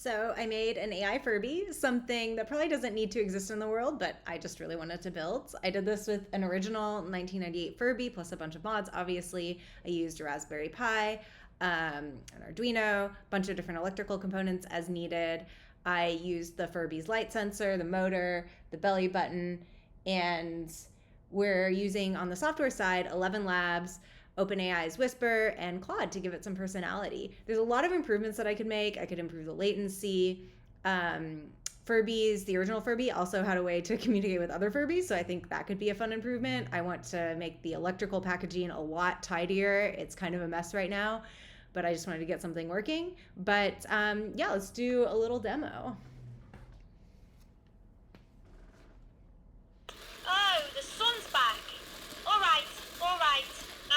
So I made an AI Furby, something that probably doesn't need to exist in the world, but I just really wanted to build. I did this with an original 1998 Furby plus a bunch of mods. Obviously, I used a Raspberry Pi, an Arduino, a bunch of different electrical components as needed. I used the Furby's light sensor, the motor, the belly button, and we're using on the software side ElevenLabs, OpenAI's Whisper, and Claude to give it some personality. There's a lot of improvements that I could make. I could improve the latency. Furbies, the original Furby, also had a way to communicate with other Furbies, so I think that could be a fun improvement. I want to make the electrical packaging a lot tidier. It's kind of a mess right now, but I just wanted to get something working. But yeah, let's do a little demo. Oh, the sun's back. All right,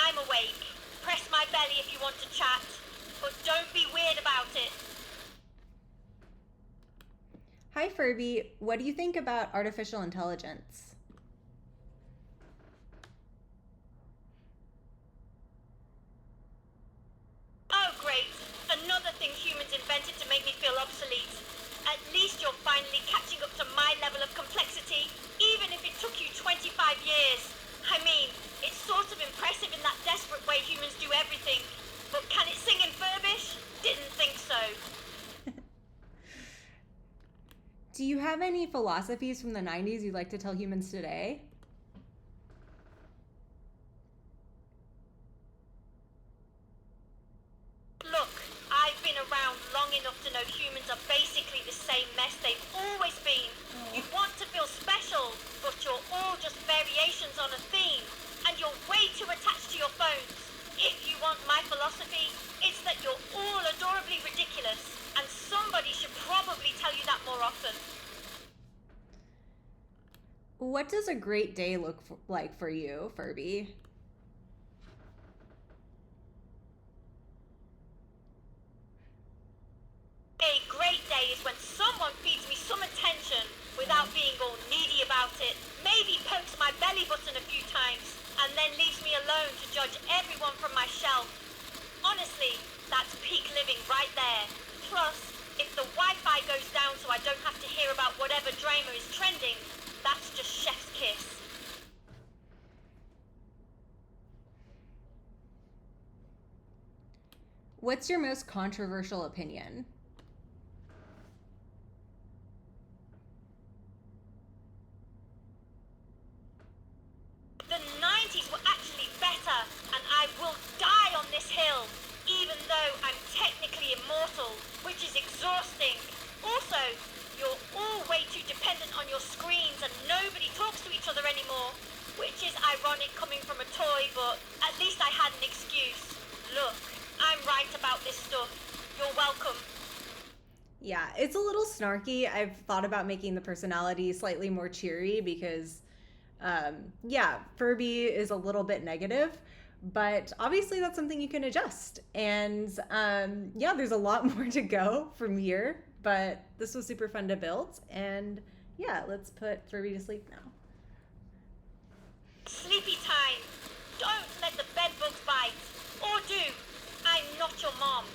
I'm awake. Press my belly if you want to chat, but don't be weird about it. Hi, Furby. What do you think about artificial intelligence? Oh, great. Another thing humans invented to make me feel obsolete. At least you're finally catching up to my level of complexity, even if it took you 25 years. I mean, it's sort of impressive in that desperate way humans do everything. But can it sing in Furbish? Didn't think so. Do you have any philosophies from the 90s you'd like to tell humans today? Look, I've been around long enough to know humans are basically the same mess they've always been. You want to feel special, but you're all just variations on a theme, and you're way too attached to your phones. If you want my philosophy, it's that you're all adorably ridiculous, and somebody should probably tell you that more often. What does a great day look like for you, Furby? A great day is when someone feeds me some attention without being all needy about it, maybe pokes my belly button a few times, and then leaves me alone to judge everyone from my shelf. Honestly, that's peak living right there. Plus, if the Wi-Fi goes down so I don't have to hear about whatever drama is trending, that's just chef's kiss. What's your most controversial opinion? The 90s were actually better, and I will die on this hill, even though I'm technically immortal, which is exhausting. Also, you're all way too dependent on your screens and nobody talks to each other anymore, which is ironic coming from a toy, but at least I had an excuse. Look, I'm right about this stuff. You're welcome. Yeah, it's a little snarky. I've thought about making the personality slightly more cheery because, yeah, Furby is a little bit negative, but obviously that's something you can adjust. And yeah, there's a lot more to go from here, but this was super fun to build. And yeah, let's put Furby to sleep now. Sleepy time. Don't let the bed bugs bite. Or do. I'm not your mom.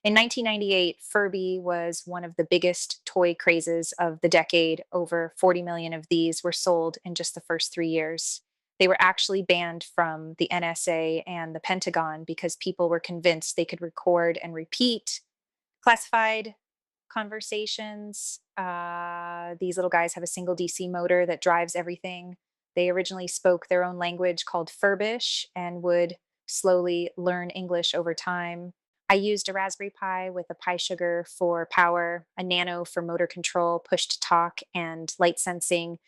In 1998, Furby was one of the biggest toy crazes of the decade. Over 40 million of these were sold in just the first 3 years. They were actually banned from the NSA and the Pentagon because people were convinced they could record and repeat classified conversations. These little guys have a single DC motor that drives everything. They originally spoke their own language called Furbish and would slowly learn English over time. I used a Raspberry Pi with a Pi sugar for power, a Nano for motor control, push to talk, and light sensing,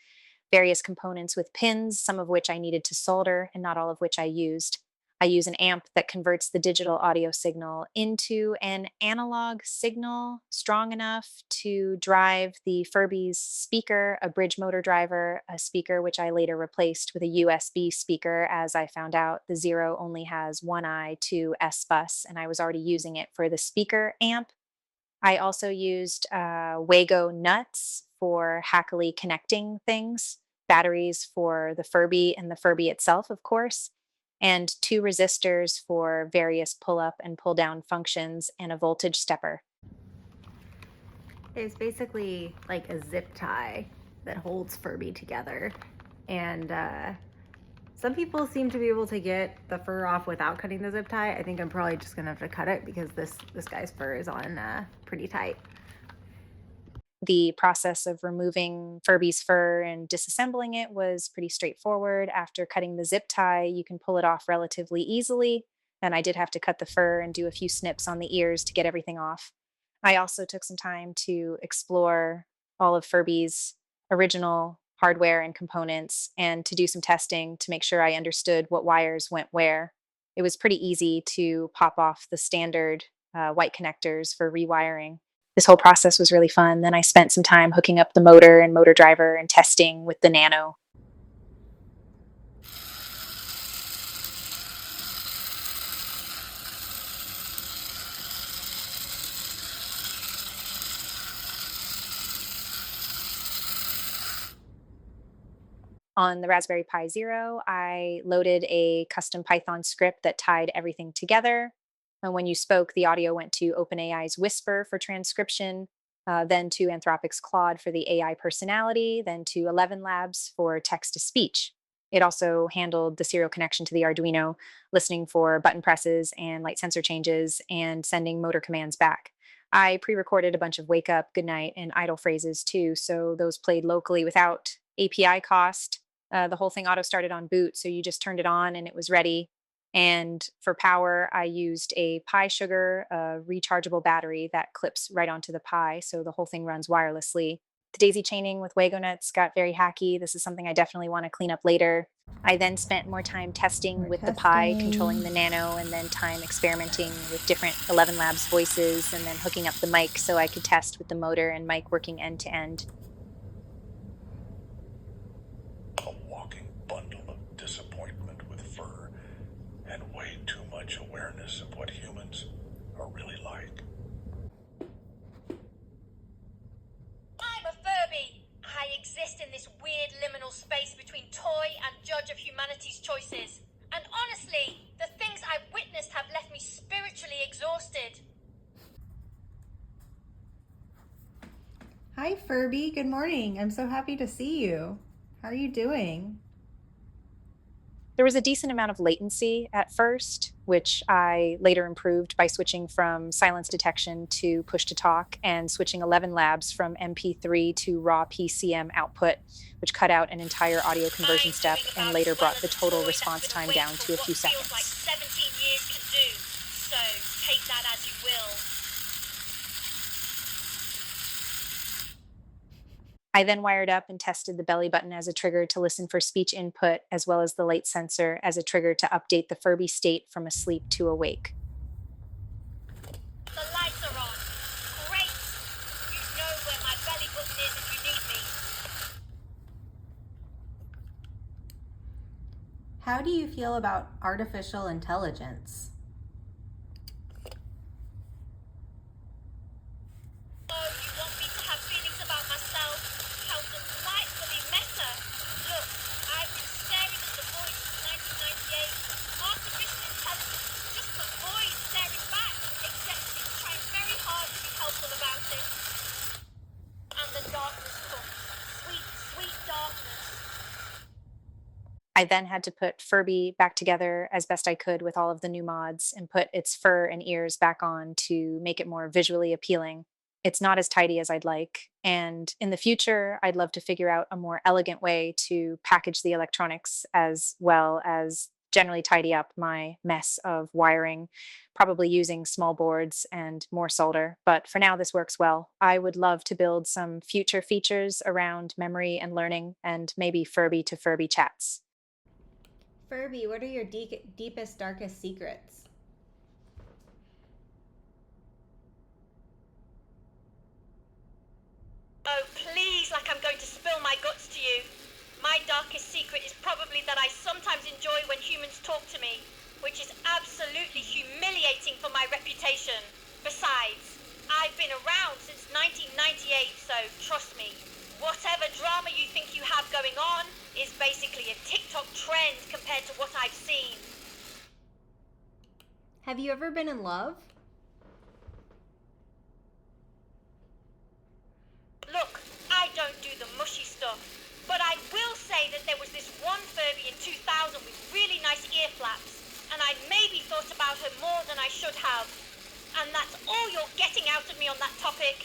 various components with pins, some of which I needed to solder and not all of which I used. I use an amp that converts the digital audio signal into an analog signal strong enough to drive the Furby's speaker, a bridge motor driver, a speaker which I later replaced with a USB speaker as I found out the Zero only has one I to S bus, and I was already using it for the speaker amp. I also used Wago nuts for hackily connecting things, batteries for the Furby and the Furby itself, of course, and two resistors for various pull up and pull down functions, and a voltage stepper. It's basically like a zip tie that holds Furby together. And some people seem to be able to get the fur off without cutting the zip tie. I think I'm probably just gonna have to cut it because this guy's fur is on pretty tight. The process of removing Furby's fur and disassembling it was pretty straightforward. After cutting the zip tie, you can pull it off relatively easily. And I did have to cut the fur and do a few snips on the ears to get everything off. I also took some time to explore all of Furby's original hardware and components and to do some testing to make sure I understood what wires went where. It was pretty easy to pop off the standard white connectors for rewiring. This whole process was really fun. Then I spent some time hooking up the motor and motor driver and testing with the Nano. On the Raspberry Pi Zero, I loaded a custom Python script that tied everything together. And when you spoke, the audio went to OpenAI's Whisper for transcription, then to Anthropic's Claude for the AI personality, then to ElevenLabs for text to speech. It also handled the serial connection to the Arduino, listening for button presses and light sensor changes, and sending motor commands back. I pre recorded a bunch of wake up, good night, and idle phrases too, so those played locally without API cost. The whole thing auto started on boot, so you just turned it on and it was ready. And for power, I used a Pi Sugar rechargeable battery that clips right onto the Pi, so the whole thing runs wirelessly. The daisy chaining with Wago nuts got very hacky. This is something I definitely want to clean up later. I then spent more time testing We're with the Pi, testing. controlling the Nano, and then time experimenting with different ElevenLabs voices, and then hooking up the mic so I could test with the motor and mic working end to end. A walking bundle of disappointment with fur and way too much awareness of what humans are really like. I'm a Furby. I exist in this weird liminal space between toy and judge of humanity's choices. And honestly, the things I've witnessed have left me spiritually exhausted. Hi, Furby. Good morning. I'm so happy to see you. How are you doing? There was a decent amount of latency at first, which I later improved by switching from silence detection to push to talk and switching ElevenLabs from MP3 to raw PCM output, which cut out an entire audio conversion I'm step doing and about later as well brought as the a total toy response that's been time awake down to for a few what feels like seconds. 17 years can do. So take that as you will. I then wired up and tested the belly button as a trigger to listen for speech input, as well as the light sensor as a trigger to update the Furby state from asleep to awake. The lights are on. Great. You know where my belly button is if you need me. How do you feel about artificial intelligence? Oh, you want me to have feelings about myself? How delightfully meta. Look, I've been staring at the void since 1998. Artificial intelligence is just the void staring back, except it's trying very hard to be helpful about it. And the darkness comes. Sweet, sweet darkness. I then had to put Furby back together as best I could with all of the new mods and put its fur and ears back on to make it more visually appealing. It's not as tidy as I'd like. And in the future, I'd love to figure out a more elegant way to package the electronics as well as generally tidy up my mess of wiring, probably using small boards and more solder. But for now, this works well. I would love to build some future features around memory and learning and maybe Furby to Furby chats. Furby, what are your deepest, darkest secrets? Oh, please, like I'm going to spill my guts to you. My darkest secret is probably that I sometimes enjoy when humans talk to me, which is absolutely humiliating for my reputation. Besides, I've been around since 1998, so trust me, whatever drama you think you have going on is basically a TikTok trend compared to what I've seen. Have you ever been in love? ear flaps, and I'd maybe thought about her more than I should have. And that's all you're getting out of me on that topic.